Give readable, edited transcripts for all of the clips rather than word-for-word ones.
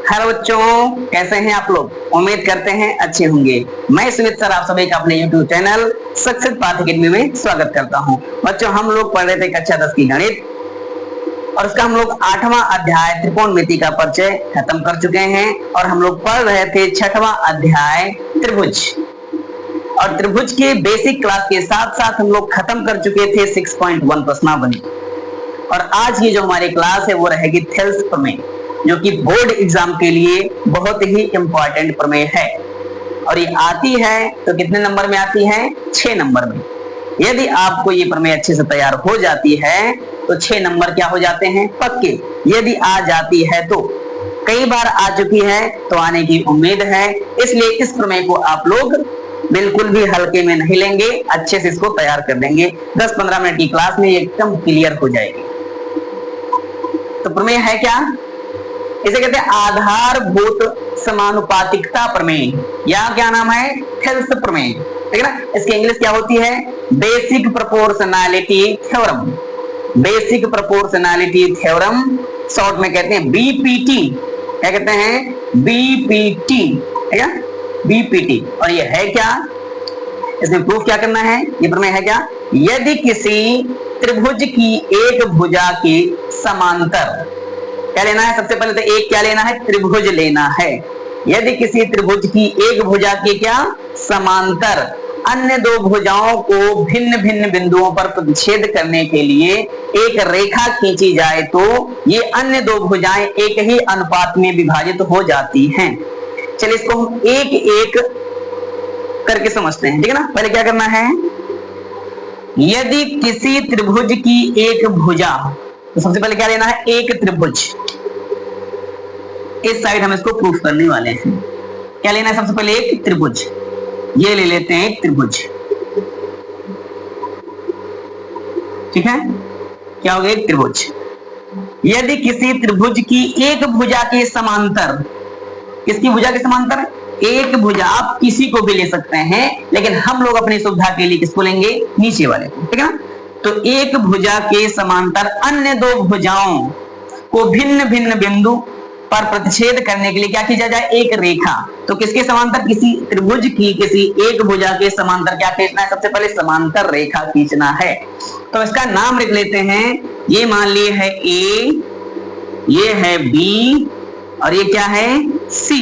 Hello बच्चों, कैसे हैं आप लोग? उम्मीद करते हैं अच्छे होंगे। मैं सुमित सर आप सभी का अपने YouTube channel success path academy में स्वागत करता हूं। बच्चों, हम लोग पढ़ रहे थे कक्षा 10 की गणित और उसका हम लोग 8वां अध्याय त्रिकोणमिति का परिचय खत्म कर चुके हैं और हम लोग पढ़ रहे थे 6वां अध्याय त्रिभुज। और त्रिभुज के बेसिक क्लास के साथ साथ हम लोग खत्म कर चुके थे 6.1 प्रश्नावली। और आज की जो हमारी क्लास है वो रहेगी थेल्स प्रमेय, जो कि बोर्ड एग्जाम के लिए बहुत ही इंपॉर्टेंट प्रमेय है। और ये आती है तो कितने नंबर में आती है? 6 नंबर में। यदि आपको ये प्रमेय अच्छे से तैयार हो जाती है तो 6 नंबर क्या हो जाते हैं? पक्के। यदि आ जाती है तो, कई बार आ चुकी है तो आने की उम्मीद है, इसलिए इस प्रमेय को आप लोग बिल्कुल भी हल्के में नहीं लेंगे, अच्छे से इसको तैयार कर देंगे। 10-15 मिनट की क्लास में एकदम क्लियर हो जाएगी। तो प्रमेय है क्या? इसे कहते हैं आधारभूत समानुपातिकता प्रमेय, या क्या नाम है? थेल्स प्रमेय, ठीक है ना। इसकी इंग्लिश क्या होती है? Basic proportionality theorem. Basic proportionality theorem, short में कहते हैं बीपीटी। क्या कहते हैं? बीपीटी, ठीक है, बीपीटी। और ये है क्या? इसमें प्रूफ क्या करना है? ये प्रमेय है क्या? यदि किसी त्रिभुज की एक भुजा के समांतर, क्या लेना है? सबसे पहले तो एक क्या लेना है? त्रिभुज लेना है। यदि किसी त्रिभुज की एक भुजा के क्या समांतर अन्य दो भुजाओं को भिन्न भिन्न बिंदुओं पर प्रतिच्छेद करने के लिए एक रेखा खींची जाए तो ये अन्य दो भुजाएं एक ही अनुपात में विभाजित हो जाती हैं। चलिए इसको हम एक एक करके समझते हैं, ठीक है ना। पहले क्या करना है? यदि किसी त्रिभुज की एक भुजा, तो सबसे पहले क्या लेना है? एक त्रिभुज। इस साइड हम इसको प्रूफ करने वाले हैं। क्या लेना है? सबसे पहले एक त्रिभुज। ये ले लेते हैं एक त्रिभुज, ठीक है। क्या हो गया? एक त्रिभुज। यदि किसी त्रिभुज की एक भुजा के समांतर, किसकी भुजा के समांतर? एक भुजा, आप किसी को भी ले सकते हैं, लेकिन हम लोग अपनी सुविधा के लिए किसको लेंगे? नीचे वाले को, ठीक है ना। तो एक भुजा के समांतर अन्य दो भुजाओं को भिन्न भिन्न बिंदु पर प्रतिच्छेद करने के लिए क्या खींचा जाए? एक रेखा। तो किसके समांतर? किसी त्रिभुज की किसी एक भुजा के समांतर क्या खींचना है? सबसे पहले समांतर रेखा खींचना है। तो इसका नाम लिख लेते हैं। ये मान लिए है ए, ये है बी और ये क्या है? सी,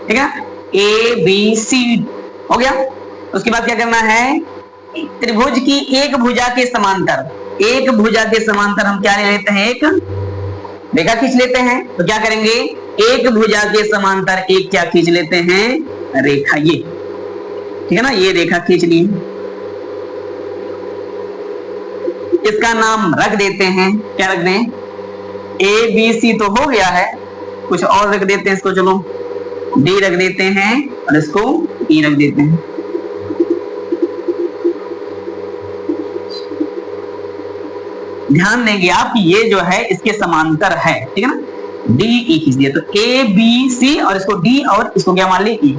ठीक है। ए बी सी हो गया। उसके बाद क्या करना है? त्रिभुज की एक भुजा के समांतर, एक भुजा के समांतर हम क्या ले लेते हैं? एक रेखा खींच लेते हैं। तो क्या करेंगे? एक भुजा के समांतर एक क्या खींच लेते हैं? रेखा, ये, ठीक है ना। ये रेखा खींच ली। इसका नाम रख देते हैं। क्या रख दें? ए बी सी तो हो गया है, कुछ और रख देते हैं इसको। चलो डी रख देते हैं और इसको ई रख देते हैं। ध्यान देंगे आप, ये जो है इसके समांतर है, ठीक है ना। डी ई खींच दिया, तो ए बी सी और इसको डी और इसको क्या मान ली? ई।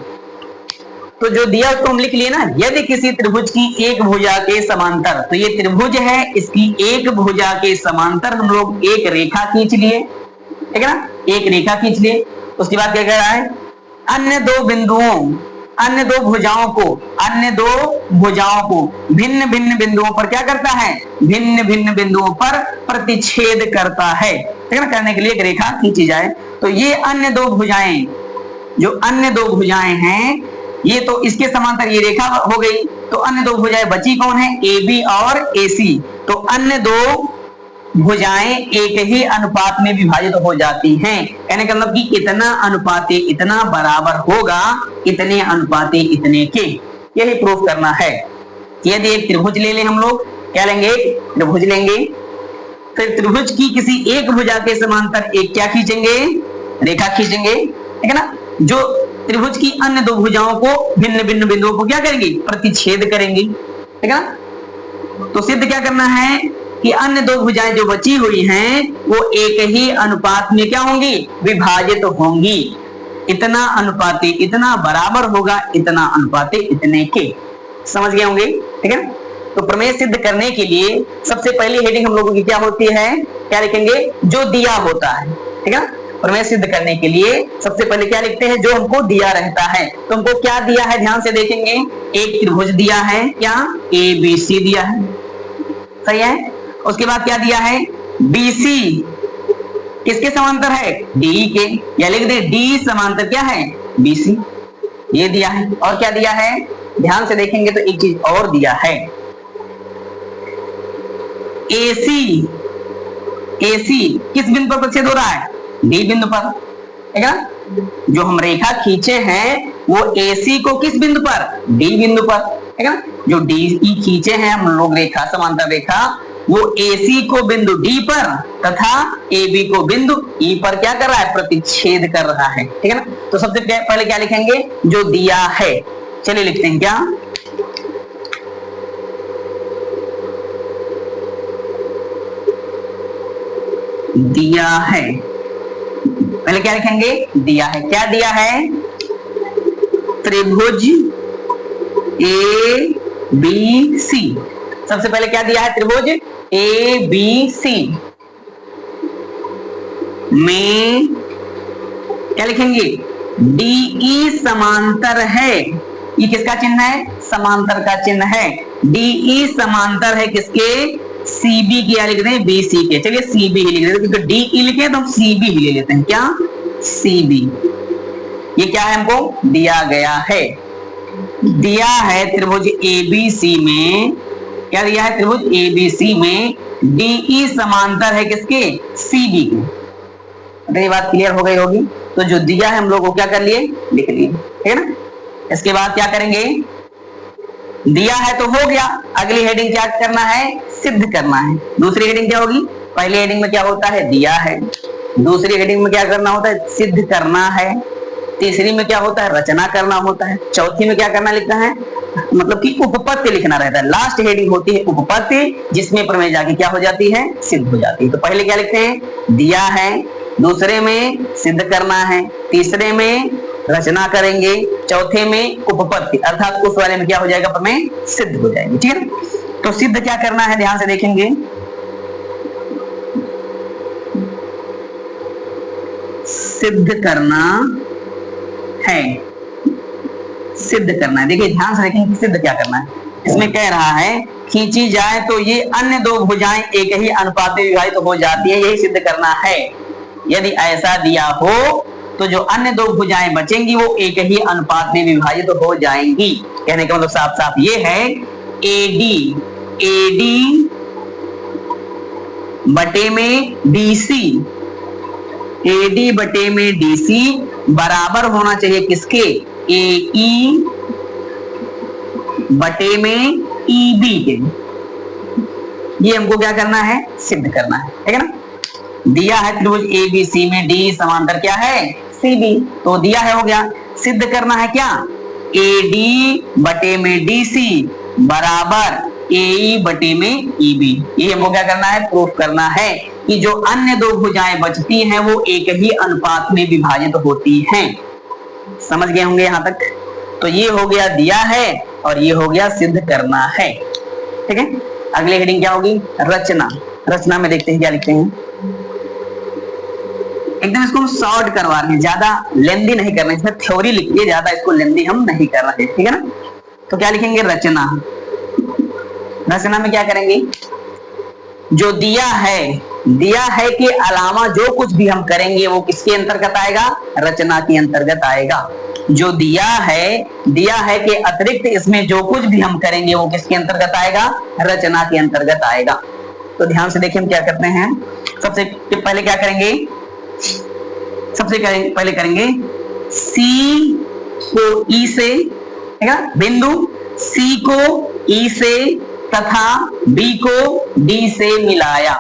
तो जो दिया उसको हम लिख लिए ना। यदि किसी त्रिभुज की एक भुजा के समांतर, तो ये त्रिभुज है, इसकी एक भुजा के समांतर हम लोग एक रेखा खींच लिए, ठीक है ना। एक रेखा खींच लिए। उसके बाद क्या कह रहा है? अन्य दो बिंदुओं, अन्य दो भुजाओं को, अन्य दो भुजाओं को भिन्न भिन्न बिंदुओं पर क्या करता है? भिन्न भिन्न बिंदुओं पर प्रतिच्छेद करता है, ठीक है ना। करने के लिए एक रेखा खींची जाए। तो ये अन्य दो भुजाएं, जो अन्य दो भुजाएं हैं, ये तो इसके समांतर ये रेखा हो गई। तो अन्य दो भुजाएं बची कौन है? ए बी और ए सी। तो अन्य दो भुजाएं एक ही अनुपात में विभाजित हो जाती हैं। कहने का मतलब कि इतना अनुपाते इतना बराबर होगा, इतने अनुपाते इतने के। यही प्रूफ करना है। यदि एक त्रिभुज ले लें हम लोग, क्या लेंगे? एक त्रिभुज लेंगे। फिर त्रिभुज की किसी एक भुजा के समांतर एक क्या खींचेंगे? रेखा खींचेंगे, ठीक है ना। जो त्रिभुज की अन्य दो भुजाओं को भिन्न भिन्न बिंदुओं को क्या करेंगे? प्रतिच्छेद करेंगे, ठीक है ना। तो सिद्ध क्या करना है कि अन्य दो भुजाएं जो बची हुई हैं वो एक ही अनुपात में क्या होंगी? विभाजित होंगी। इतना अनुपाते इतना बराबर होगा, इतना अनुपाते इतने के। समझ गए होंगे, ठीक है। तो प्रमेय सिद्ध करने के लिए सबसे पहली हेडिंग हम लोगों की क्या होती है? क्या लिखेंगे? जो दिया होता है, ठीक है। प्रमेय सिद्ध करने के लिए सबसे पहले क्या लिखते हैं, जो हमको दिया रहता है। तो हमको क्या दिया है, ध्यान से देखेंगे, एक त्रिभुज दिया है, क्या ABC दिया है, सही है। उसके बाद क्या दिया है, BC किसके समांतर है, DE के, या लिख दे D समांतर क्या है, BC, ये दिया है। और क्या दिया है, ध्यान से देखेंगे तो एक चीज और दिया है, AC किस बिंदु पर प्रतिच्छेद हो रहा है, D बिंदु पर, ठीक है। जो हम रेखा खींचे हैं वो AC को किस बिंदु पर, D बिंदु पर, ठीक है। जो DE खींचे हैं हम लोग रेखा, समांतर रेखा, वो AC को बिंदु D पर तथा AB को बिंदु E पर क्या कर रहा है, प्रतिच्छेद कर रहा है, ठीक है ना। तो सबसे पहले क्या लिखेंगे, जो दिया है, चलिए लिखते हैं, क्या दिया है, पहले क्या लिखेंगे, दिया है, क्या दिया है, त्रिभुज ABC, सबसे पहले क्या दिया है, त्रिभुज ABC में क्या लिखेंगे, DE समांतर है, ये किसका चिन्ह है, समांतर का चिन्ह है, DE समांतर है किसके, CB की, या लिख दें BC के, चलिए CB ही लिख देते, क्योंकि DE लिखे तो हम CB ही ले लेते हैं, क्या CB, ये क्या है, हमको दिया गया है, दिया है त्रिभुज ABC में, क्या दिया है, त्रिभुज ABC में DE समांतर है किसके, CB के। ये बात क्लियर हो गई होगी। तो जो दिया है हम लोग को क्या कर लिए, लिख लिए, ठीक है ना। इसके बाद क्या करेंगे, दिया है तो हो गया, अगली हेडिंग क्या करना है, सिद्ध करना है। दूसरी हेडिंग क्या होगी, पहली हेडिंग में क्या होता है, दिया है, दूसरी हेडिंग में क्या करना होता है, सिद्ध करना है, तीसरी में क्या होता है, रचना करना होता है, चौथी में क्या करना लिखता है, मतलब कि उपपत्ति लिखना रहता है। लास्ट हेडिंग होती है उपपत्ति, जिसमें प्रमेय जाके क्या हो जाती है, सिद्ध हो जाती है। तो पहले क्या लिखते हैं, दिया है, दूसरे में सिद्ध करना है, तीसरे में रचना करेंगे, चौथे में उपपत्ति, अर्थात उस वाले में क्या हो जाएगा, प्रमेय सिद्ध हो जाएगी, ठीक है। तो सिद्ध क्या करना है, ध्यान से देखेंगे, सिद्ध करना है, सिद्ध करना है। देखिए ध्यान से देखेंगे सिद्ध क्या करना है, इसमें कह रहा है खींची जाए तो ये अन्य दो भुजाएं एक ही अनुपात में विभाजित हो जाती है, यही सिद्ध करना है। यदि ऐसा दिया हो तो जो अन्य दो भुजाएं बचेंगी वो एक ही अनुपात में विभाजित हो जाएंगी। कहने का मतलब साफ साफ ये है, AD बटे में BC, AD बटे में DC बराबर होना चाहिए किसके, AE बटे में EB के। ये हमको क्या करना है, सिद्ध करना है, ठीक है ना। दिया है त्रिभुज ABC में D समांतर क्या है, CB, तो दिया है, हो गया। सिद्ध करना है क्या, AD बटे में DC बराबर AE बटे में EB। ये हमको क्या करना है, प्रूफ करना है कि जो अन्य दो भुजाएं बचती हैं वो एक ही अनुपात में विभाजित होती हैं। समझ गए होंगे यहां तक। तो ये हो गया दिया है और ये हो गया सिद्ध करना है, ठीक है। अगली हेडिंग क्या होगी, रचना। रचना में देखते हैं क्या लिखते हैं, एकदम इसको हम शॉर्ट करवा रहे हैं, ज्यादा लेंदी नहीं कर रहे हैं, इसमें थ्योरी लिखिए, ज्यादा इसको लेंदी हम नहीं कर रहे हैं, ठीक है ना। तो क्या लिखेंगे, रचना। रचना में क्या करेंगे, जो दिया है के अलावा जो कुछ भी हम करेंगे वो किसके अंतर्गत आएगा, रचना के अंतर्गत आएगा। जो दिया है के अतिरिक्त इसमें जो कुछ भी हम करेंगे वो किसके अंतर्गत आएगा, रचना के अंतर्गत आएगा। तो ध्यान से देखिए हम क्या करते हैं, सबसे पहले क्या करेंगे, पहले करेंगे C को E से, ठीक है, बिंदु C को E से तथा B को D से मिलाया।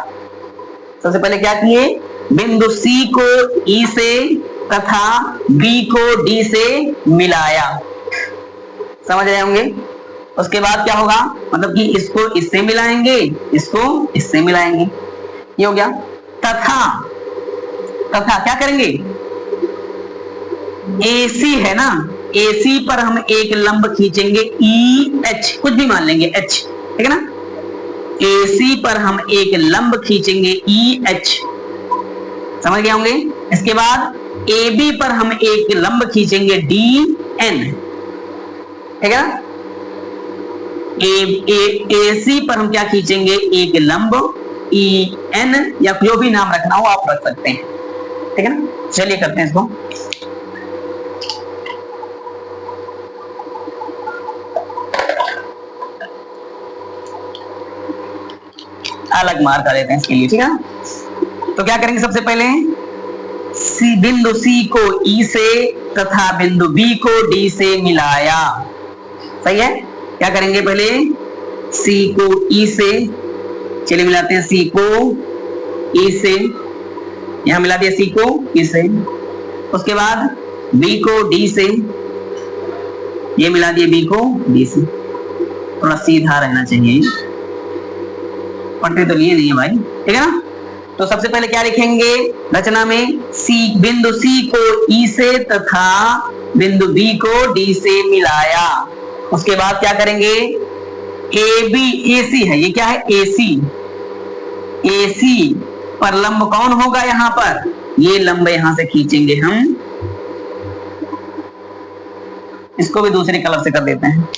सबसे पहले क्या किए, बिंदु C को E से तथा B को D से मिलाया। समझ रहे होंगे। उसके बाद क्या होगा, मतलब कि इसको इससे मिलाएंगे, इसको इससे मिलाएंगे, ये हो गया। तथा क्या करेंगे, AC है ना, AC पर हम एक लंब खींचेंगे EH, कुछ भी मान लेंगे H, ठीक है ना। AC पर हम एक लंब खींचेंगे EH, समझ गए होंगे, इसके बाद AB पर हम एक लंब खींचेंगे DN, ठीक है ना। AC पर हम क्या खींचेंगे, एक लंब EN, या जो भी नाम रखना हो आप रख सकते हैं, ठीक है ना। चलिए करते हैं इसको। अलग मार्क कर देते हैं इसके लिए, ठीक है। तो क्या करेंगे, सबसे पहले बिंदु C को E से तथा बिंदु B को D से मिलाया। सही है। क्या करेंगे, पहले C को E से, चलिए मिलाते हैं C को E से, यहां मिला दिया C को E से। उसके बाद B को D से, ये मिला दिया B को D से। थोड़ा सीधा रहना चाहिए, पट्टी तो लिए नहीं है भाई, ठीक है ना। तो सबसे पहले क्या लिखेंगे रचना में, बिंदु C को E से तथा बिंदु B को D से मिलाया। उसके बाद क्या करेंगे, AC है, ये क्या है AC पर लंब कौन होगा, यहां पर ये लंब यहां से खींचेंगे हम, इसको भी दूसरे कलर से कर देते हैं।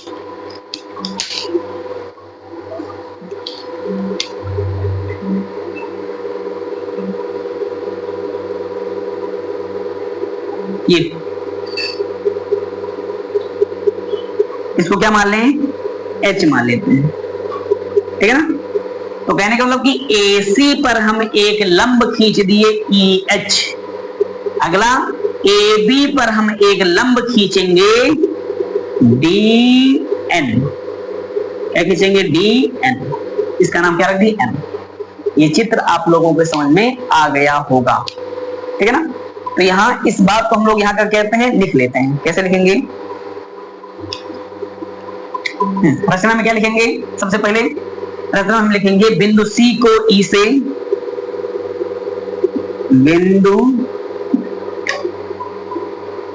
ये इसको क्या मान लें, H मान लेते हैं, ठीक है ना। तो कहने का मतलब कि AC पर हम एक लंब खींच दिए EH। अगला AB पर हम एक लंब खींचेंगे DN, क्या खींचेंगे DN, इसका नाम क्या रख दिए N। ये चित्र आप लोगों के समझ में आ गया होगा, ठीक है ना। तो यहां इस बात को हम लोग यहां क्या कहते हैं, लिख लेते हैं। कैसे लिखेंगे, रचना में क्या लिखेंगे, सबसे पहले रचना हम लिखेंगे बिंदु C को E से, बिंदु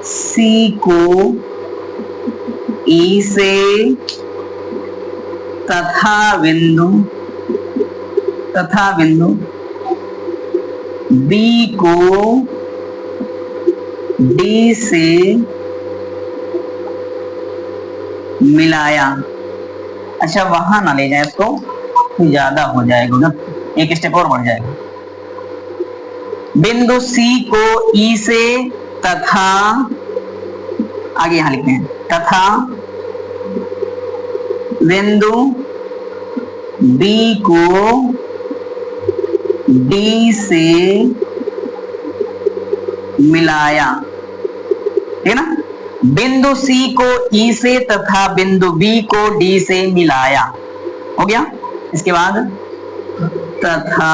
C को E से तथा बिंदु B को D से मिलाया। अच्छा वहां ना ले जाए इसको, ज्यादा हो जाएगा ना, एक स्टेप और बढ़ जाएगा। बिंदु C को E से तथा, आगे यहां लिखते हैं, तथा बिंदु B को D से मिलाया, ठीक है ना। बिंदु C को E से तथा बिंदु B को D से मिलाया, हो गया। इसके बाद तथा,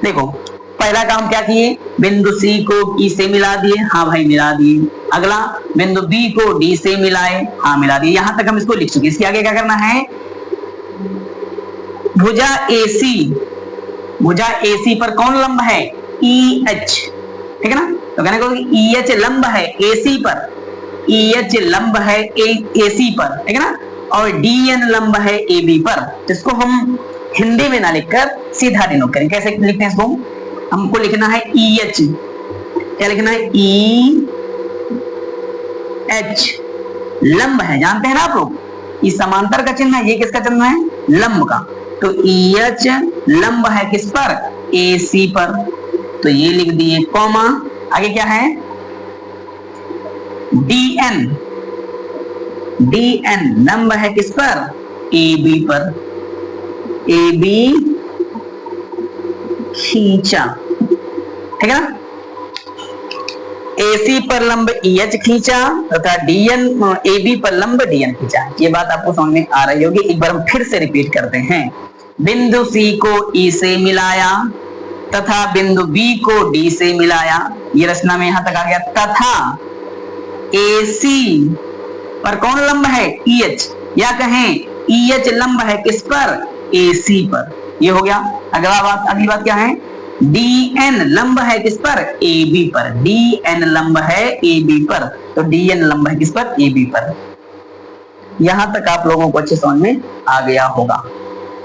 देखो पहला काम क्या किए, बिंदु C को E से मिला दिए, हाँ भाई मिला दिए। अगला बिंदु B को D से मिलाए, हाँ मिला दिए। यहां तक हम इसको लिख चुके। इसके आगे क्या करना है, भुजा AC पर कौन लंब है, EH, ठीक है ना। तो कहने को EH लंब है AC पर, EH लंब है AC पर, ठीक है ना। और DN लंब है AB पर। तो इसको हम हिंदी में ना लिखकर सीधा डिनोट करें। कैसे लिखते हैं इसको, हमको लिखना है EH, क्या लिखना है, EH लंब है, जानते हैं ना आप लोग, ये समांतर का चिन्ह है, ये किसका चिन्ह है, लंब का। तो EH लंब है किस पर, AC पर। तो ये लिख दिए कॉमा, आगे क्या है, DN लंब है किस पर, AB पर। AB खींचा, ठीक है ना। AC पर लंब EH खींचा तथा AB पर लंब DN खींचा। ये बात आपको समझ में आ रही होगी। एक बार हम फिर से रिपीट करते हैं। बिंदु C को E से मिलाया तथा बिंदु B को D से मिलाया। ये रचना में यहां तक आ गया। तथा AC पर कौन लंब है, EH, या कहें EH लंब है किस पर, AC पर। ये हो गया। अगली बात क्या है, DN लंब है किस पर, AB पर। DN लंब है AB पर। तो DN लंब है किस पर, AB पर। यहां तक आप लोगों को अच्छे समझ में आ गया होगा।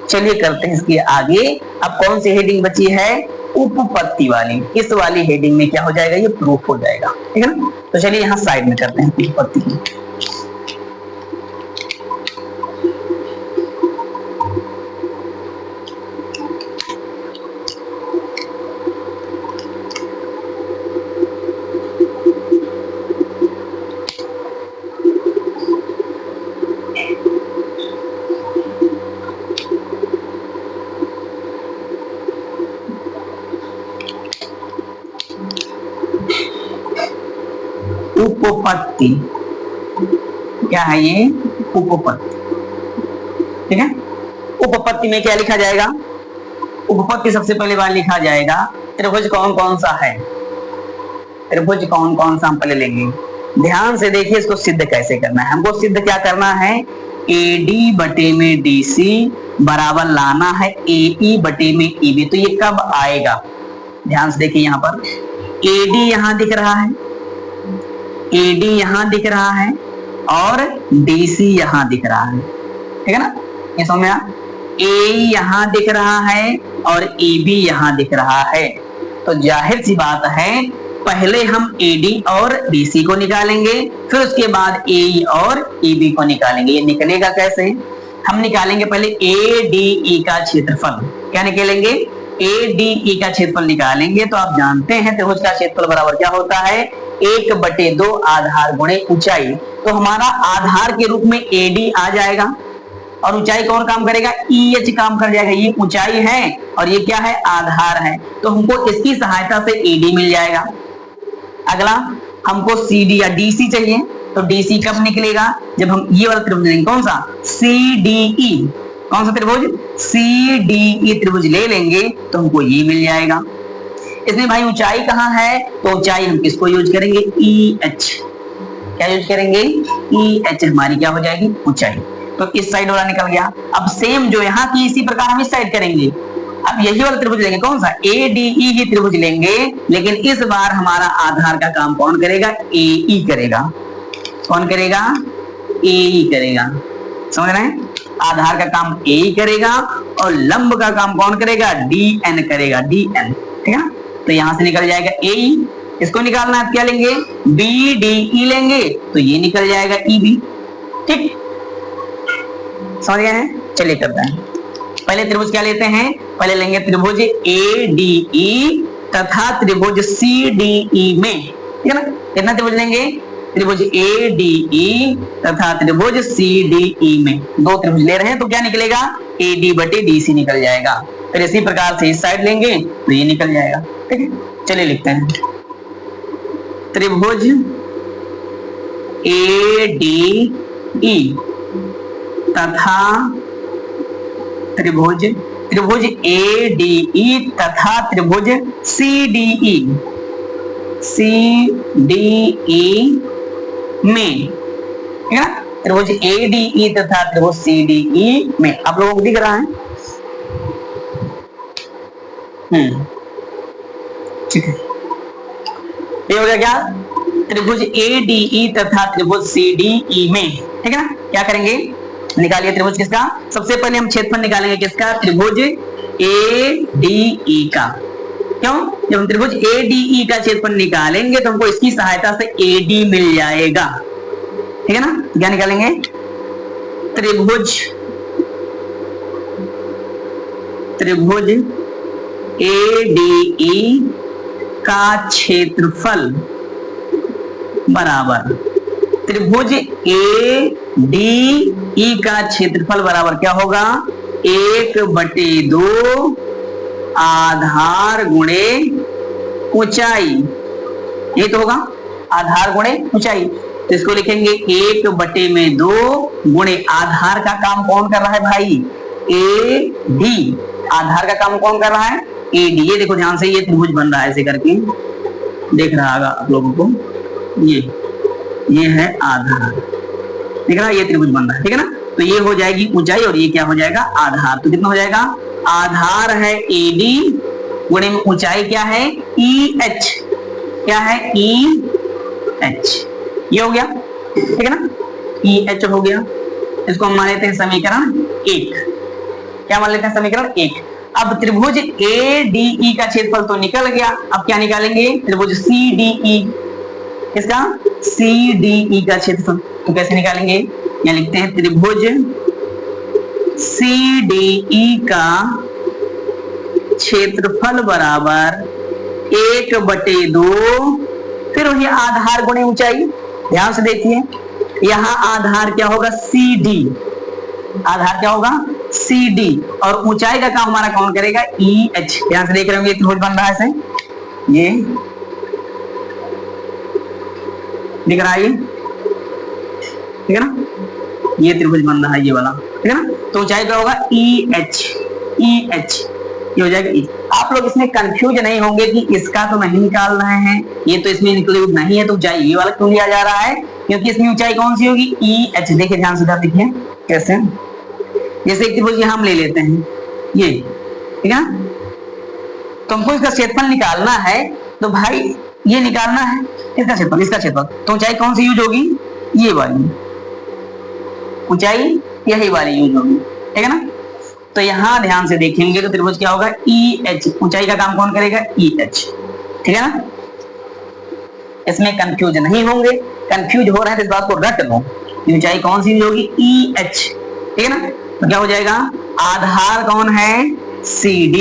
चलिए करते हैं इसके आगे। अब कौन सी हेडिंग बची है, उपपत्ति वाली, इस वाली हेडिंग में क्या हो जाएगा, ये प्रूफ हो जाएगा, ठीक है ना। तो चलिए यहाँ साइड में करते हैं उपपत्ति की। उपपत्ति क्या है, ये उपपत्ति, ठीक है। उपपत्ति में क्या लिखा जाएगा, उपपत्ति सबसे पहले बार लिखा जाएगा त्रिभुज कौन कौन सा है, त्रिभुज कौन कौन सा हम पहले लेंगे। ध्यान से देखिए इसको सिद्ध कैसे करना है। हमको सिद्ध क्या करना है, AD बटे में DC बराबर लाना है AE बटे में EB। तो ये कब आएगा, ध्यान से देखिए, यहाँ पर AD यहां दिख रहा है, AD यहां दिख रहा है और DC यहां दिख रहा है, ठीक है ना। ये समझ में आया, AE यहां दिख रहा है और EB यहां दिख रहा है। तो जाहिर सी बात है पहले हम AD और DC को निकालेंगे, फिर उसके बाद AE और EB को निकालेंगे। ये निकलेगा कैसे, हम निकालेंगे पहले ADE का क्षेत्रफल। क्या निकालेंगे, ADE का क्षेत्रफल निकालेंगे। तो आप जानते हैं त्रिभुज का क्षेत्रफल बराबर क्या होता है, 1/2 आधार गुणे ऊंचाई। तो हमारा आधार के रूप में AD आ जाएगा और ऊंचाई कौन काम करेगा, EH काम कर जाएगा। ये ऊंचाई है और ये क्या है, आधार है। तो हमको इसकी सहायता से AD मिल जाएगा। अगला हमको CD या DC चाहिए, तो DC कब निकलेगा, जब हम ये वाला त्रिभुज लेंगे, कौन सा, CDE, कौन सा त्रिभुज, CDE त्रिभुज ले लेंगे तो हमको ये मिल जाएगा। इसमें भाई ऊंचाई कहाँ है, तो ऊंचाई हम किसको यूज करेंगे, EH। क्या यूज करेंगे, EH हमारी क्या हो जाएगी, ऊंचाई। तो इस साइड वाला निकल गया। अब सेम जो यहाँ की इसी प्रकार हम इस साइड करेंगे। अब यही वाला त्रिभुज लेंगे, कौन सा, ADE ही त्रिभुज लेंगे, लेकिन इस बार हमारा आधार का काम कौन करेगा, AE करेगा। कौन करेगा, AE करेगा। समझ रहे हैं, आधार का काम AE करेगा और लंब का काम कौन करेगा, DN करेगा, DN, ठीक है ना। तो यहां से निकल जाएगा AE, इसको निकालना है क्या लेंगे, BDE लेंगे, तो ये निकल जाएगा EB, ठीक, समझ गए हैं। चलिए करते हैं, पहले त्रिभुज क्या लेते हैं, पहले लेंगे त्रिभुज ADE तथा त्रिभुज CDE में, ठीक है ना। कितना त्रिभुज लेंगे, त्रिभुज ADE तथा त्रिभुज CDE में, दो त्रिभुज ले रहे हैं। तो क्या निकलेगा, AD बटे DC निकल जाएगा। फिर इसी प्रकार से इस साइड लेंगे तो ये निकल जाएगा, ठीक है। चलिए लिखते हैं, त्रिभुज ADE तथा त्रिभुज ADE तथा त्रिभुज CDE में, ठीक है ना। त्रिभुज ADE तथा त्रिभुज CDE में, आप लोगों को दिख रहा है, ठीक है। ये हो गया क्या, त्रिभुज ADE तथा त्रिभुज CDE में, ठीक है ना। क्या करेंगे, निकालिए त्रिभुज किसका, सबसे पहले हम क्षेत्रफल निकालेंगे किसका, त्रिभुज ADE का। क्यों, जब हम त्रिभुज ADE का क्षेत्रफल निकालेंगे तो हमको इसकी सहायता से AD मिल जाएगा, ठीक है ना। क्या निकालेंगे, त्रिभुज ADE का क्षेत्रफल बराबर त्रिभुज ADE का क्षेत्रफल बराबर क्या होगा, 1/2 आधार गुणे ऊंचाई। ये तो होगा आधार गुणे ऊंचाई। तो इसको लिखेंगे 1/2 गुणे आधार का काम कौन कर रहा है भाई, AD। आधार का काम कौन कर रहा है, AD। ये देखो ध्यान से, ये त्रिभुज बन रहा है, ऐसे करके देख रहा होगा आप लोगों को, ये है आधार, दिख रहा है, ये त्रिभुज बन रहा है, ठीक है ना। तो ये हो जाएगी ऊंचाई और ये क्या हो जाएगा, आधार। तो कितना हो जाएगा, आधार है AD गुणे में ऊंचाई क्या है, EH। क्या है, EH। ये हो गया, ठीक है ना, EH हो गया। इसको हम मान लेते हैं समीकरण 1। क्या मान लेते हैं, समीकरण 1। अब त्रिभुज ADE का क्षेत्रफल तो निकल गया, अब क्या निकालेंगे? त्रिभुज CDE, किसका? CDE का क्षेत्रफल। तो कैसे निकालेंगे? यहाँ लिखते हैं त्रिभुज CDE का क्षेत्रफल बराबर 1/2, फिर वही आधार गुणे ऊंचाई। ध्यान से देखिए, यहाँ आधार क्या होगा? CD, आधार क्या होगा? CD, और ऊंचाई का काम हमारा कौन करेगा? EH। ध्यान से देख रहे होंगे त्रिभुज बन रहा है ऐसे, ये दिख रहा है, ये ठीक है ना, ये त्रिभुज बन रहा है ये वाला, ठीक है ना। तो ऊंचाई क्या होगा? EH, EH ये हो जाएगा। आप लोग इसमें कंफ्यूज नहीं होंगे कि इसका तो नहीं निकाल रहे हैं, ये तो इसमें इंक्लूड नहीं है, तो ऊंचाई ये वाला क्यों लिया जा रहा है? क्योंकि इसमें ऊंचाई कौन सी होगी? EH। देखिए ध्यान से देखिए कैसे, जैसे एक त्रिभुज हम ले लेते हैं ये, ठीक है, तो हमको इसका क्षेत्रफल निकालना है, तो भाई ये निकालना है किसका क्षेत्रफल? इसका क्षेत्रफल। तो ऊंचाई कौन सी यूज होगी? ये वाली ऊंचाई, यही वाली यूज होगी, ठीक है ना। तो यहां ध्यान से देखेंगे तो त्रिभुज क्या होगा? EH, ऊंचाई का काम कौन करेगा? EH, ठीक है ना। इसमें कंफ्यूज नहीं होंगे, कंफ्यूज हो रहे हैं तो इस बात को रट लो, ऊंचाई कौन सी होगी? EH, ठीक है ना। तो क्या हो जाएगा? आधार कौन है? CD,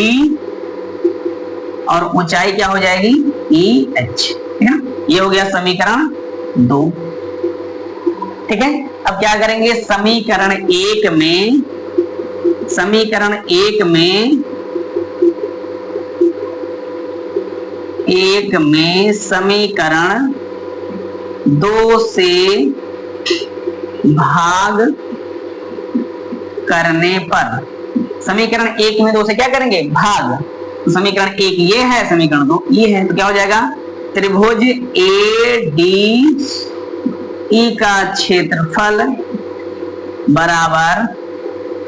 और ऊंचाई क्या हो जाएगी? EH, ठीक है ना। ये हो गया समीकरण 2, ठीक है। अब क्या करेंगे? समीकरण 1 में समीकरण 1 में समीकरण 2 से भाग करने पर, समीकरण 1 में 2 से क्या करेंगे? भाग। तो समीकरण 1 ये है, समीकरण 2 ये है, तो क्या हो जाएगा? त्रिभुज ADE का क्षेत्रफल बराबर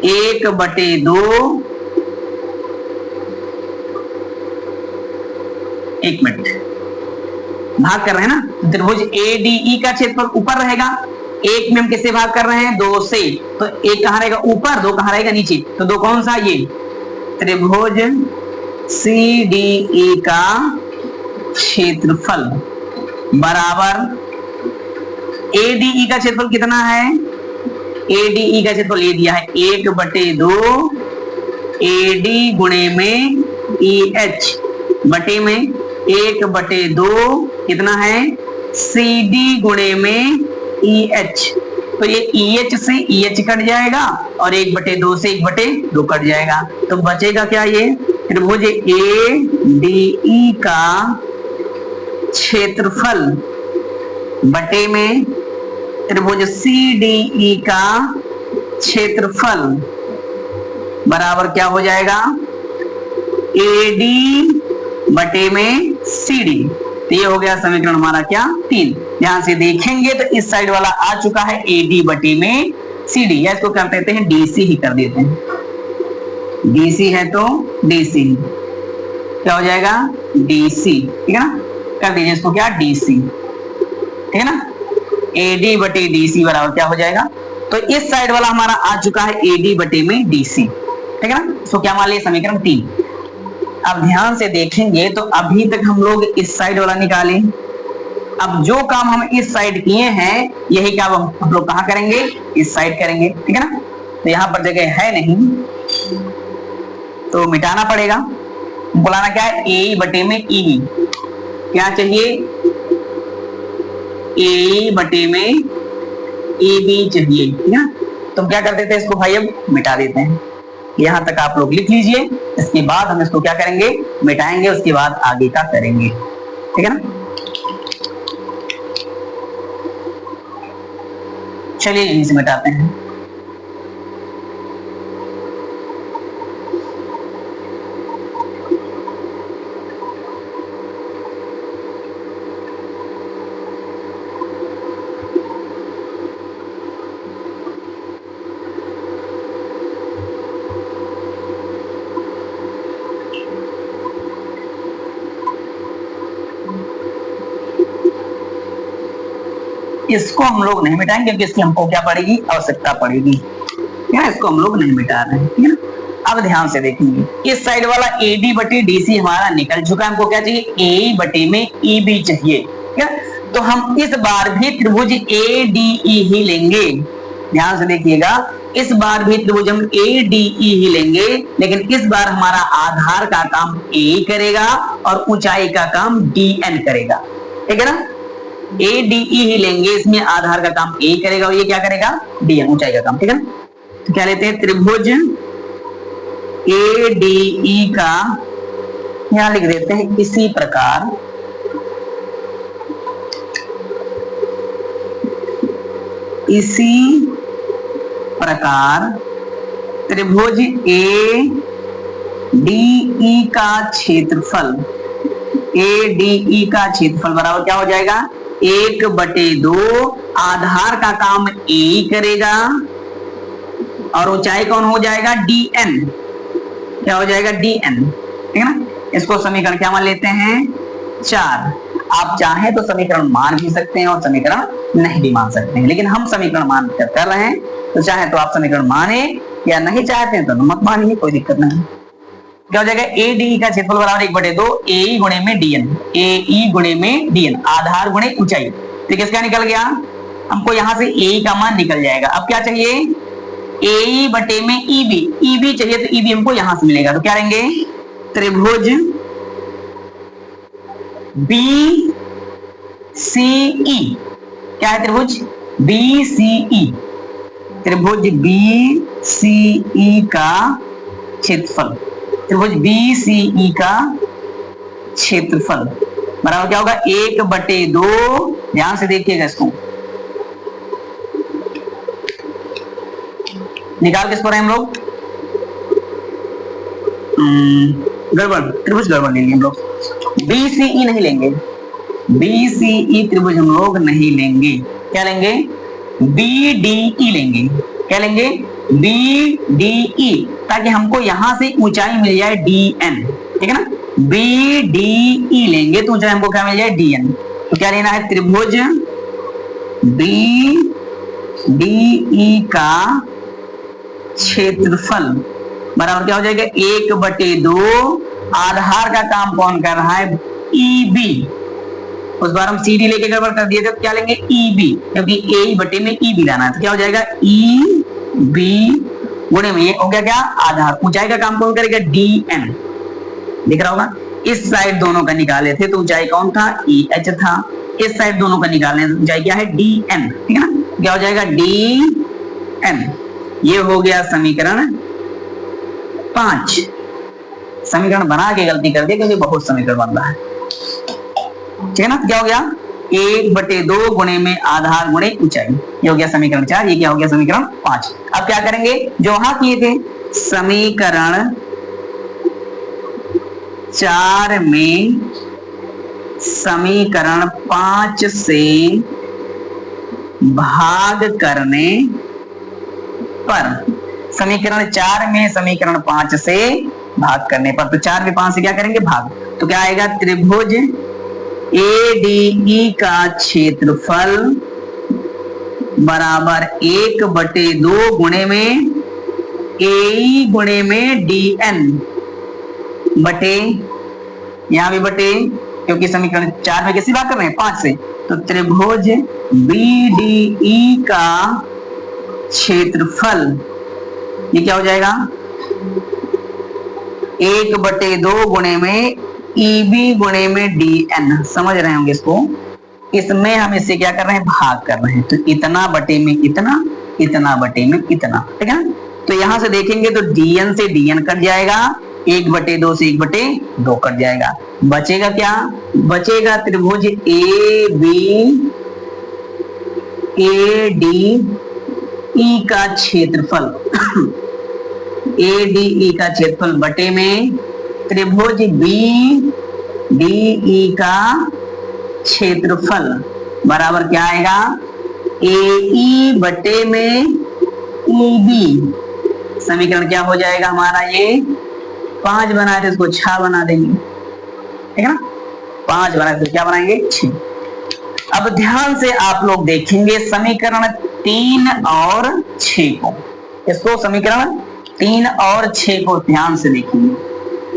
1/2, एक मिनट, भाग कर रहे हैं ना, तो त्रिभुज ADE का क्षेत्रफल ऊपर रहेगा, 1 में हम किससे भाग कर रहे हैं? 2 से, तो 1 कहां रहेगा? ऊपर, 2 कहां रहेगा? नीचे। तो 2 कौन सा? ये त्रिभुज CDE का क्षेत्रफल बराबर ADE का क्षेत्रफल कितना है? ADE का क्षेत्रफल ये दिया है 1/2 AD गुणे में EH बटे में 1/2 कितना है? CD गुणे में EH। तो ये EH से EH कट जाएगा और 1/2 से 1/2 कट जाएगा, तो बचेगा क्या? ये त्रिभुज ADE का क्षेत्रफल बटे में त्रिभुज CDE का क्षेत्रफल बराबर क्या हो जाएगा? AD बटे में CD। तो ये हो गया समीकरण हमारा क्या? 3। ध्यान से देखेंगे तो इस साइड वाला आ चुका है AD बटे में CD, या इसको कर देते हैं DC ही कर देते हैं, DC है तो DC क्या हो जाएगा? DC, ठीक है ना, कर दीजिए इसको क्या? DC, ठीक है ना। AD बटे DC बराबर क्या हो जाएगा? तो इस साइड वाला हमारा आ चुका है AD बटे में DC, ठीक है ना। इसको क्या मान लिया? समीकरण 3। अब ध्यान से देखेंगे तो अभी तक हम लोग इस साइड वाला निकाले, अब जो काम हम इस साइड किए हैं यही काम हम लोग कहां करेंगे? इस साइड करेंगे, ठीक है ना। तो यहां पर जगह है नहीं तो मिटाना पड़ेगा, बुलाना क्या है? A बटे में EB, क्या चाहिए? A बटे में EB चाहिए, ठीक है। तो क्या कर देते हैं इसको भाई? अब मिटा देते हैं, यहां तक आप लोग लिख लीजिए, इसके बाद हम इसको क्या करेंगे? मिटाएंगे, उसके बाद आगे का करेंगे, ठीक है ना। चलिए यहीं से मिटाते हैं। इसको हम लोग नहीं मिटाएंगे क्योंकि इसकी हमको क्या पड़ेगी? आवश्यकता पड़ेगी, ठीक है। इसको हम लोग नहीं मिटा रहे हैं, ठीक है ना। अब ध्यान से देखेंगे, इस साइड वाला AD बटे DC हमारा निकल चुका है, हमको क्या चाहिए, AE बटे में EB चाहिए, क्या? तो हम इस बार भी त्रिभुज ADE ही लेंगे। ध्यान से देखिएगा, इस बार भी त्रिभुज हम ADE ही लेंगे, लेकिन इस बार हमारा आधार का काम AE करेगा और ऊंचाई का काम DN करेगा, ठीक है ना। ADE ही लेंगे, इसमें आधार का काम A करेगा और ये क्या करेगा, DN, ऊंचाई का काम, ठीक है ना। तो क्या लेते हैं, त्रिभुज ADE का यहां लिख देते हैं इसी प्रकार त्रिभुज ADE का क्षेत्रफल, ADE का क्षेत्रफल बराबर क्या हो जाएगा, 1/2 आधार का काम A करेगा और ऊंचाई कौन हो जाएगा, DN, क्या हो जाएगा, DN, ठीक है ना। इसको समीकरण क्या मान लेते हैं, 4। आप चाहें तो समीकरण मान भी सकते हैं और समीकरण नहीं भी मान सकते हैं, लेकिन हम समीकरण मान कर रहे हैं, तो चाहे तो आप समीकरण माने या नहीं चाहते हैं तो मत मानिए, कोई दिक्कत नहीं। क्या हो जाएगा, ADE का क्षेत्रफल बराबर 1/2 AE गुणे में DN, AE गुणे में DN, आधार गुणे ऊंचाई। तो किसका निकल गया, हमको यहां से AE का मान निकल जाएगा। अब क्या चाहिए, AE बटे में EB चाहिए, तो EB हमको यहां से मिलेगा, तो क्या लेंगे, त्रिभुज BCE, क्या है, त्रिभुज BCE, त्रिभुज BCE का क्षेत्रफल, त्रिभुज BCE का क्षेत्रफल बराबर क्या होगा, 1/2, ध्यान से देखिएगा इसको, निकाल किस पर है हम लोग, गड़बड़, त्रिभुज गड़बड़ लेंगे हम लोग, BCE नहीं लेंगे, BCE त्रिभुज हम लोग नहीं लेंगे, क्या लेंगे, BDE लेंगे, क्या लेंगे, BDE, ताकि हमको यहां से ऊंचाई मिल जाए DN, ठीक है ना। BDE लेंगे तो ऊंचाई हमको क्या मिल जाए, DN। तो क्या लेना है, त्रिभुज BDE का क्षेत्रफल बराबर क्या हो जाएगा, 1/2 आधार का काम कौन कर रहा है, EB, उस बार हम CD लेके गड़बड़ कर दिए थे, तो क्या लेंगे, EB, क्योंकि AE बटे में EB लाना है, तो क्या हो जाएगा, EB गुणे में ये हो गया क्या, आधार, ऊंचाई का काम कौन करेगा, DN, दिख रहा होगा। इस साइड दोनों का निकाले थे तो ऊंचाई कौन था, EH था, इस साइड दोनों का निकालने तो ऊंचाई क्या है, DN, ठीक है ना। क्या हो जाएगा, DN, ये हो गया समीकरण 5। समीकरण बना के गलती कर दी क्योंकि बहुत समीकरण बन रहा है, ठीक है ना। क्या हो गया, 1/2 गुणे में आधार गुणे ऊंचाई, ये हो गया समीकरण 4, ये क्या हो गया, समीकरण 5। अब क्या करेंगे, जो वहां किए थे, समीकरण 4 में समीकरण 5 से भाग करने पर, समीकरण 4 में समीकरण 5 से भाग करने पर, तो 4 में 5 से क्या करेंगे, भाग, तो क्या आएगा, त्रिभुज ADE का क्षेत्रफल बराबर 1/2 गुणे में AE गुणे में DN बटे, यहां भी बटे, क्योंकि समीकरण 4 में किसी बात कर रहे हैं, 5 से, तो त्रिभुज BDE का क्षेत्रफल ये क्या हो जाएगा, 1/2 गुणे में EB गुणे में DN, समझ रहे होंगे इसको, इसमें हम इससे क्या कर रहे हैं, भाग कर रहे हैं, तो इतना बटे में इतना, इतना बटे में इतना, ठीक है। तो यहां से देखेंगे तो DN से DN कट जाएगा, 1/2 से 1/2 कट जाएगा, बचेगा क्या, बचेगा त्रिभुज ADE का क्षेत्रफल ADE का क्षेत्रफल बटे में त्रिभुज BDE का क्षेत्रफल बराबर क्या आएगा, AE बटे में EB, समीकरण क्या हो जाएगा हमारा, ये 5 बनाए थे इसको 6 बना देंगे, ठीक है ना, 5 बनाए थे क्या बनाएंगे, 6। अब ध्यान से आप लोग देखेंगे समीकरण 3 और 6 को, इसको समीकरण 3 और 6 को ध्यान से देखेंगे,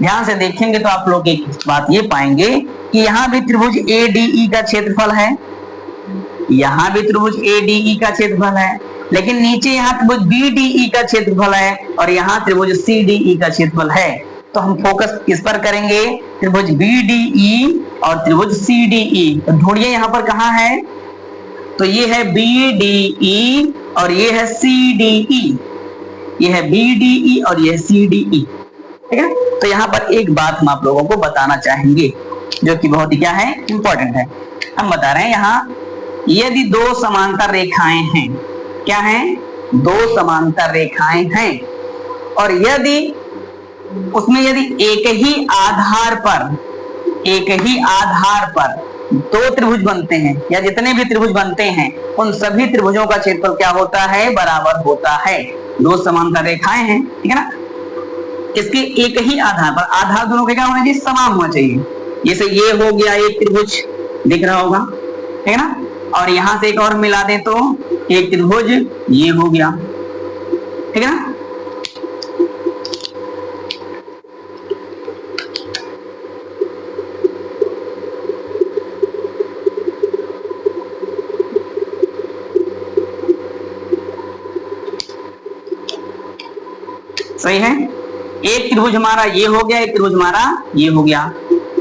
ध्यान से देखेंगे तो आप लोग एक बात ये पाएंगे कि यहाँ भी त्रिभुज ADE का क्षेत्रफल है, यहाँ भी त्रिभुज ADE का क्षेत्रफल है, लेकिन नीचे यहाँ त्रिभुज BDE का क्षेत्रफल है और यहाँ त्रिभुज CDE का क्षेत्रफल है। तो हम फोकस किस पर करेंगे? त्रिभुज BDE और त्रिभुज CDE। तो ढूंढिए यहाँ पर कहाँ है? तो ये है BDE और ये है CDE, ये है BDE और ये है CDE, ठीक है। तो यहाँ पर एक बात हम आप लोगों को बताना चाहेंगे जो कि बहुत ही क्या है, इंपॉर्टेंट है। हम बता रहे हैं यहाँ यदि दो समांतर रेखाएं हैं, क्या हैं? दो समांतर रेखाएं हैं और यदि उसमें यदि एक ही आधार पर दो त्रिभुज बनते हैं या जितने भी त्रिभुज बनते हैं उन सभी त्रिभुजों का क्षेत्रफल क्या होता है? बराबर होता है। दो समांतर रेखाएं हैं, ठीक है ना, इसके एक ही आधार पर, आधार दोनों के क्या होना चाहिए? समान होना चाहिए। जैसे ये हो गया एक त्रिभुज, दिख रहा होगा, ठीक है ना, और यहां से एक और मिला दें तो एक त्रिभुज ये हो गया, ठीक है ना। सही है, एक त्रिभुज हमारा ये हो गया, एक त्रिभुज हमारा ये हो गया।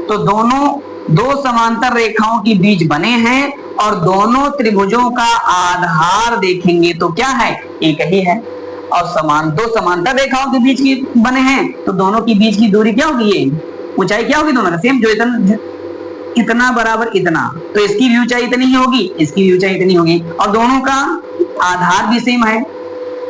तो दोनों दो समांतर रेखाओं के बीच बने हैं और दोनों त्रिभुजों का आधार देखेंगे तो क्या है? एक ही है। और दो समांतर रेखाओं के बीच की बने हैं तो दोनों के बीच की दूरी क्या होगी? ये ऊंचाई क्या होगी? दोनों का सेम, जो इतना बराबर इतना, तो इसकी भी ऊंचाई इतनी ही होगी, इसकी भी ऊंचाई इतनी होगी और दोनों का आधार भी सेम है।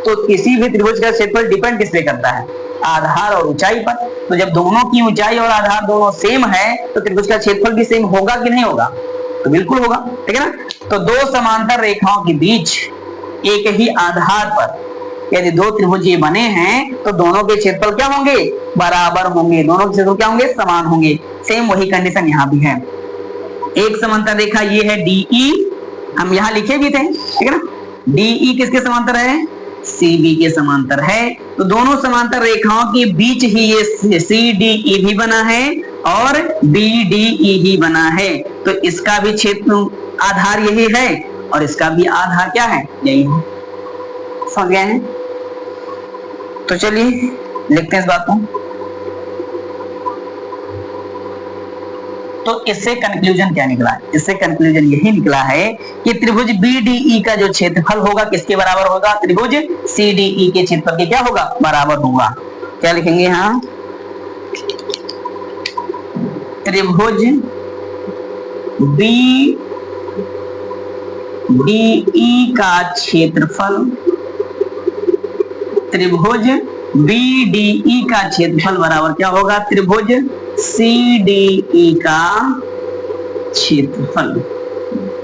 तो किसी भी त्रिभुज का क्षेत्रफल डिपेंड किस पे करता है? आधार और ऊंचाई पर। तो जब दोनों की ऊंचाई और आधार दोनों सेम है तो त्रिभुज का क्षेत्रफल भी सेम होगा कि नहीं होगा? तो बिल्कुल होगा, ठीक है ना। तो दो समांतर रेखाओं के बीच एक ही आधार पर यदि दो त्रिभुज ये बने हैं तो दोनों के क्षेत्रफल क्या होंगे? बराबर होंगे। दोनों के क्षेत्रफल क्या होंगे? समान होंगे। सेम वही कंडीशन यहाँ भी है। एक समांतर रेखा ये है DE, हम यहाँ लिखे भी थे, ठीक है ना। DE किसके समांतर है? CB के समांतर है। तो दोनों समांतर रेखाओं के बीच ही ये CDE भी बना है और BDE ही बना है। तो इसका भी क्षेत्र आधार यही है और इसका भी आधार क्या है? यही है। समझ गए हैं? तो चलिए लिखते हैं इस बात को। तो इससे कंक्लूजन क्या निकला? इससे कंक्लूजन यही निकला है कि त्रिभुज BDE का जो क्षेत्रफल होगा किसके बराबर होगा? त्रिभुज CDE के क्षेत्रफल के क्या होगा? बराबर होगा। क्या लिखेंगे यहाँ? त्रिभुज BDE का क्षेत्रफल, त्रिभुज BDE का क्षेत्रफल बराबर क्या होगा? त्रिभुज CDE का क्षेत्रफल।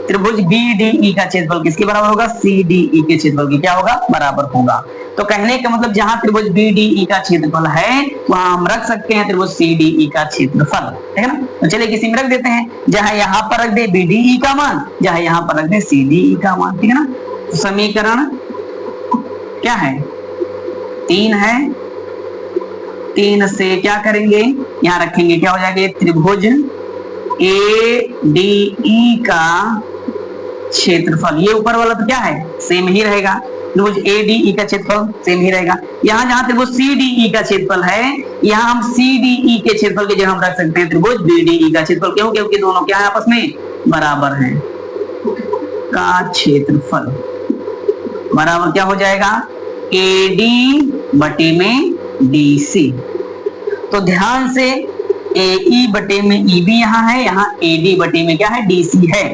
त्रिभुज BDE का क्षेत्रफल किसके बराबर होगा? CDE के क्षेत्रफल के क्या होगा? बराबर होगा। तो कहने का मतलब जहां त्रिभुज BDE का क्षेत्रफल है वहां हम रख सकते हैं त्रिभुज CDE का क्षेत्रफल, ठीक है ना। तो चलिए किसी में रख देते हैं, जहां यहां पर रख दे BDE का मान, जहां यहां पर रख दे CDE का मान, ठीक है ना। तो समीकरण क्या है? 3 है। 3 से क्या करेंगे? यहां रखेंगे, क्या हो जाएगा? त्रिभुज ADE का क्षेत्रफल, ये ऊपर वाला तो क्या है? सेम ही रहेगा। त्रिभुज ADE का क्षेत्रफल सेम ही रहेगा। यहाँ जहां त्रिभुज CDE का क्षेत्रफल है, यहाँ हम CDE के क्षेत्रफल की जगह हम रख सकते हैं त्रिभुज BDE का क्षेत्रफल। क्यों? क्योंकि दोनों क्या है? आपस में बराबर हैं। का क्षेत्रफल बराबर क्या हो जाएगा? AD बटे में DC। तो ध्यान से AE बटे में EB यहाँ है, यहाँ AD बटे में क्या है? DC है।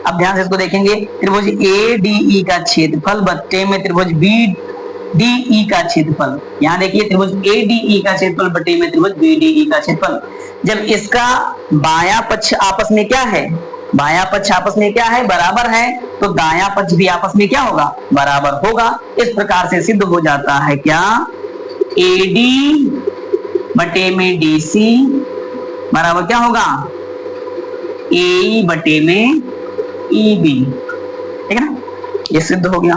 अब ध्यान से इसको देखेंगे, त्रिभुज ADE का क्षेत्रफल बटे में त्रिभुज BDE का क्षेत्रफल। यहाँ देखिए त्रिभुज ADE का क्षेत्रफल बटे में त्रिभुज BDE का क्षेत्रफल। जब इसका बायां पक्ष आपस में क्या है? बायां पक्ष आपस में क्या है? बराबर है। तो दायां पक्ष भी आपस में क्या होगा? बराबर होगा। इस प्रकार से सिद्ध हो जाता है क्या? AD बटे में DC बराबर क्या होगा? AE बटे में EB, ठीक है ना। ये सिद्ध हो गया।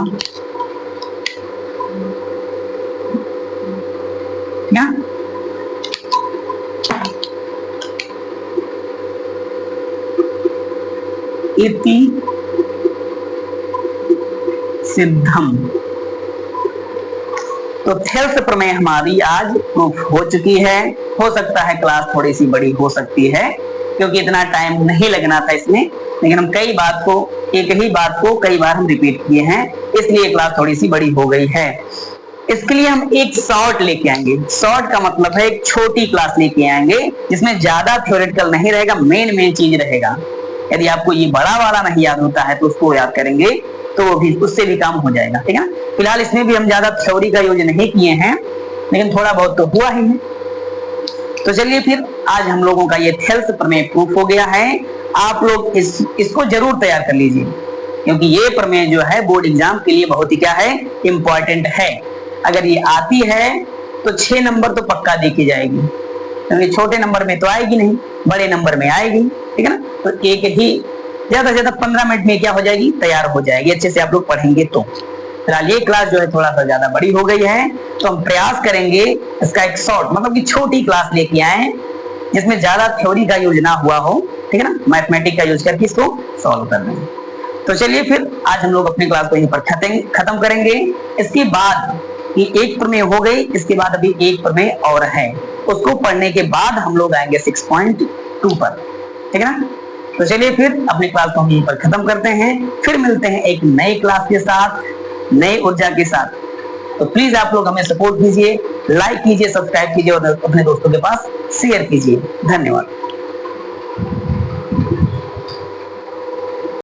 इति सिद्धम। तो थेल्स प्रमेय हमारी आज प्रूफ हो चुकी है। हो सकता है क्लास थोड़ी सी बड़ी हो सकती है क्योंकि इतना टाइम नहीं लगना था इसमें, लेकिन हम एक ही बात को कई बार हम रिपीट किए हैं, इसलिए क्लास थोड़ी सी बड़ी हो गई है। इसके लिए हम एक शॉर्ट लेके आएंगे। शॉर्ट का मतलब है एक छोटी क्लास लेके आएंगे जिसमें ज्यादा थ्योरेटिकल नहीं रहेगा, मेन चीज रहेगा। यदि आपको ये बड़ा वाला नहीं याद होता है तो उसको याद करेंगे तो वो भी उससे भी काम हो जाएगा, ठीक है ना। फिलहाल इसमें भी हम ज्यादा थ्योरी का यूज नहीं किए हैं, लेकिन थोड़ा बहुत तो हुआ ही है। तो चलिए फिर आज हम लोगों का ये थेल्स प्रमेय प्रूफ हो गया है। आप लोग इसको जरूर तैयार कर लीजिए क्योंकि ये प्रमेय जो है बोर्ड एग्जाम के लिए बहुत ही क्या है, इंपॉर्टेंट है। अगर ये आती है तो 6 नंबर तो पक्का देखी जाएगी, क्योंकि छोटे नंबर में तो आएगी नहीं, बड़े नंबर में आएगी, ठीक है ना। तो एक ही ज्यादा से ज्यादा 15 मिनट में क्या हो जाएगी, तैयार हो जाएगी, अच्छे से आप लोग पढ़ेंगे तो। फिलहाल ये क्लास जो है थोड़ा सा ज्यादा बड़ी हो गई है, तो हम प्रयास करेंगे इसका एक शॉर्ट मतलब कि छोटी क्लास लेके आए जिसमें ज्यादा थ्योरी का यूज ना हुआ हो, ठीक है ना, मैथमेटिक्स का यूज करके इसको सॉल्व कर देंगे। तो चलिए फिर आज हम लोग अपनी क्लास को यहीं पर खत्म करेंगे। इसके बाद ये एक प्रमेय हो गई, इसके बाद अभी एक प्रमेय और है, उसको पढ़ने के बाद हम लोग आएंगे 6.2 पर, ठीक है ना। तो चलिए फिर अपनी क्लास को हम यहीं पर खत्म करते हैं, फिर मिलते हैं एक नई क्लास के साथ, नई ऊर्जा के साथ। तो प्लीज आप लोग हमें सपोर्ट कीजिए, लाइक कीजिए, सब्सक्राइब कीजिए और अपने दोस्तों के पास शेयर कीजिए। धन्यवाद।